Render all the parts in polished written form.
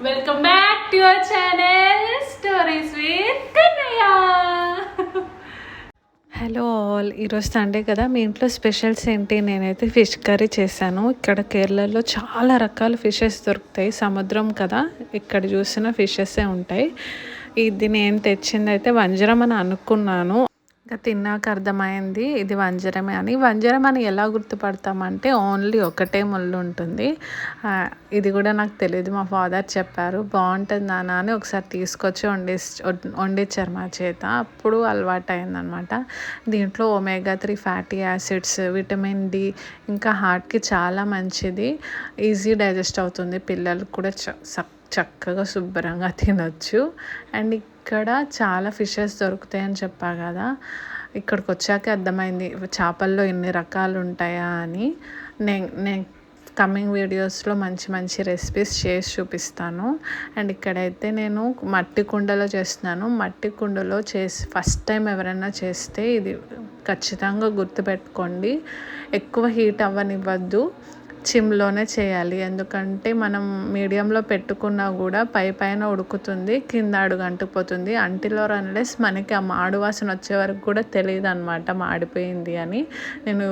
Welcome back to your channel stories with Kannayya. Hello all, ఈరోజు Sunday కదా, మీ ఇంట్లో specials ఏంటి? నేనైతే ఫిష్ కర్రీ చేశాను. ఇక్కడ కేరళలో చాలా రకాల ఫిషెస్ దొరుకుతాయి, సముద్రం కదా, ఇక్కడ చూసిన ఫిషెసే ఉంటాయి. ఇది నేను తెచ్చింది అయితే వంజరం అని అనుకున్నాను, ఇంకా తిన్నాక అర్థమైంది ఇది వంజరమే అని. వంజరం అని ఎలా గుర్తుపడతామంటే ఓన్లీ ఒకటే ముళ్ళు ఉంటుంది. ఇది కూడా నాకు తెలియదు, మా ఫాదర్ చెప్పారు. బాగుంటుంది నాన్న అని ఒకసారి తీసుకొచ్చి వండించారు మా చేత, అప్పుడు అలవాటు అయిందనమాట. దీంట్లో omega 3 fatty acids, vitamin D, ఇంకా హార్ట్కి చాలా మంచిది, ఈజీ డైజెస్ట్ అవుతుంది, పిల్లలు కూడా చక్కగా శుభ్రంగా తినొచ్చు. అండ్ ఇక్కడ చాలా ఫిషెస్ దొరుకుతాయని చెప్పా కదా, ఇక్కడికి వచ్చాక అర్థమైంది చేపల్లో ఎన్ని రకాలు ఉంటాయా అని. నేను కమింగ్ వీడియోస్లో మంచి మంచి రెసిపీస్ చేసి చూపిస్తాను. అండ్ ఇక్కడైతే నేను మట్టి కుండలో చేస్తున్నాను. మట్టి కుండలో ఫస్ట్ టైం ఎవరైనా చేస్తే ఇది ఖచ్చితంగా గుర్తుపెట్టుకోండి, ఎక్కువ హీట్ అవ్వనివ్వద్దు, చిమ్లోనే చేయాలి. ఎందుకంటే మనం మీడియంలో పెట్టుకున్నా కూడా పైన ఉడుకుతుంది, కింద అడుగు అంటుకుపోతుంది. అంటిలో అన్లెస్ మనకి ఆ మాడు వాసన వచ్చే వరకు కూడా తెలియదు అనమాట మాడిపోయింది అని. నేను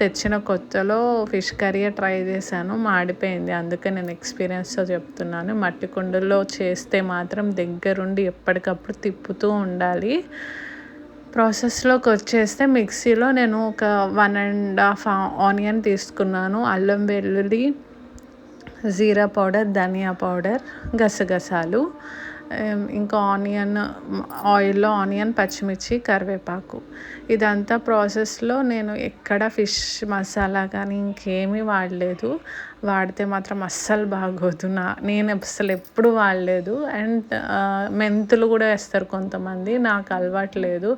తెచ్చిన కొత్తలో ఫిష్ కర్రీ ట్రై చేశాను, మాడిపోయింది. అందుకే నేను ఎక్స్పీరియన్స్తో చెప్తున్నాను. మట్టి కుండల్లో చేస్తే మాత్రం దగ్గరుండి ఎప్పటికప్పుడు తిప్పుతూ ఉండాలి. ప్రాసెస్లోకి వచ్చేస్తే మిక్సీలో నేను ఒక 1.5 ఆనియన్ తీసుకున్నాను, అల్లం వెల్లుల్లి, జీరా పౌడర్, ధనియా పౌడర్, గసగసాలు, ఇంకా ఆయిల్లో ఆనియన్, పచ్చిమిర్చి, కరివేపాకు. ఇదంతా ప్రాసెస్లో నేను ఎక్కడ ఫిష్ మసాలా కానీ ఇంకేమీ వాడలేదు. వాడితే మాత్రం అస్సలు బాగోదు, నేను అసలు ఎప్పుడు వాడలేదు. అండ్ మెంతులు కూడా వేస్తారు కొంతమంది, నాకు అలవాటు లేదు,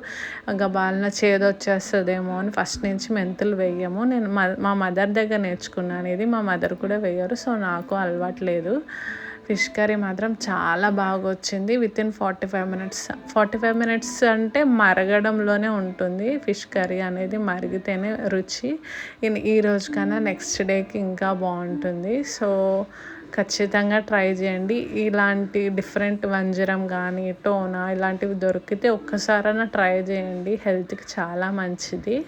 గబాలన చేదు వచ్చేస్తుందేమో అని ఫస్ట్ నుంచి మెంతులు వేయము. నేను మా మదర్ దగ్గర నేర్చుకున్నాను ఇది, మా మదర్ కూడా వేయరు, సో నాకు అలవాటు లేదు. ఫిష్ కర్రీ మాత్రం చాలా బాగా వచ్చింది. వితిన్ 45 మినిట్స్ అంటే మరగడంలోనే ఉంటుంది. ఫిష్ కర్రీ అనేది మరిగితేనే రుచి. ఈ రోజు కన్నా నెక్స్ట్ డేకి ఇంకా బాగుంటుంది. సో ఖచ్చితంగా ట్రై చేయండి. ఇలాంటి డిఫరెంట్ వంజరం కానీ టోనా ఇలాంటివి దొరికితే ఒక్కసారైనా ట్రై చేయండి, హెల్త్కి చాలా మంచిది.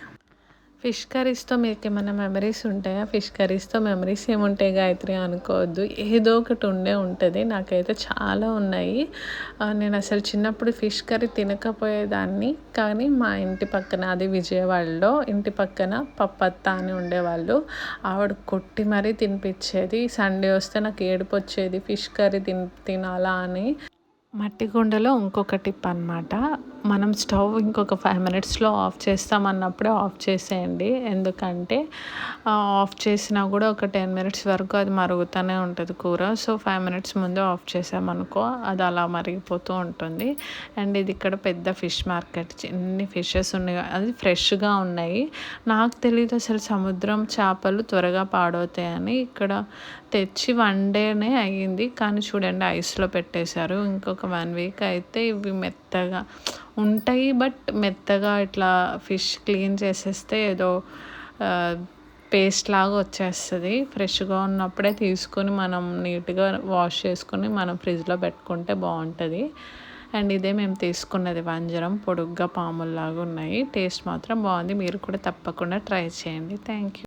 ఫిష్ కర్రీస్తో మీకు ఏమైనా మెమరీస్ ఉంటాయా? ఫిష్ కర్రీస్తో మెమరీస్ ఏముంటాయి గాయత్రి అనుకోవద్దు, ఏదో ఒకటి ఉంటుంది. నాకైతే చాలా ఉన్నాయి. నేను అసలు చిన్నప్పుడు ఫిష్ కర్రీ తినకపోయేదాన్ని, కానీ మా ఇంటి పక్కన, అది విజయవాడలో, ఇంటి పక్కన పప్పత్త అని ఉండేవాళ్ళు, ఆవిడ కొట్టి మరీ తినిపించేది. సండే వస్తే నాకు ఏడుపు వచ్చేది ఫిష్ కర్రీ తినాలా అని. మట్టి కుండలో ఇంకొక టిప్ అనమాట, మనం స్టవ్ ఇంకొక 5 మినిట్స్లో ఆఫ్ చేస్తామన్నప్పుడే ఆఫ్ చేసేయండి. ఎందుకంటే ఆఫ్ చేసినా కూడా ఒక 10 మినిట్స్ వరకు అది మరుగుతూనే ఉంటుంది కూర. సో 5 మినిట్స్ ముందే ఆఫ్ చేసామనుకో అది అలా మరిగిపోతూ ఉంటుంది. అండ్ ఇది ఇక్కడ పెద్ద ఫిష్ మార్కెట్, ఎన్ని ఫిషెస్ ఉన్నాయి, అది ఫ్రెష్గా ఉన్నాయి. నాకు తెలియదు అసలు సముద్రం చేపలు త్వరగా పాడవుతాయని. ఇక్కడ తెచ్చి 1 డేనే అయ్యింది, కానీ చూడండి ఐస్లో పెట్టేశారు. ఇంకొక 1 వీక్ అయితే ఇవి మెత్తగా ఉంటాయి, బట్ మెత్తగా ఇట్లా ఫిష్ క్లీన్ చేసేస్తే ఏదో పేస్ట్ లాగా వచ్చేస్తుంది. ఫ్రెష్గా ఉన్నప్పుడే తీసుకొని మనం నీట్గా వాష్ చేసుకొని మనం ఫ్రిడ్జ్లో పెట్టుకుంటే బాగుంటుంది. అండ్ ఇదే మేము తీసుకున్నది వంజరం, పొడుగ్గా పాముల్లాగా ఉన్నాయి. టేస్ట్ మాత్రం బాగుంది, మీరు కూడా తప్పకుండా ట్రై చేయండి. Thank you.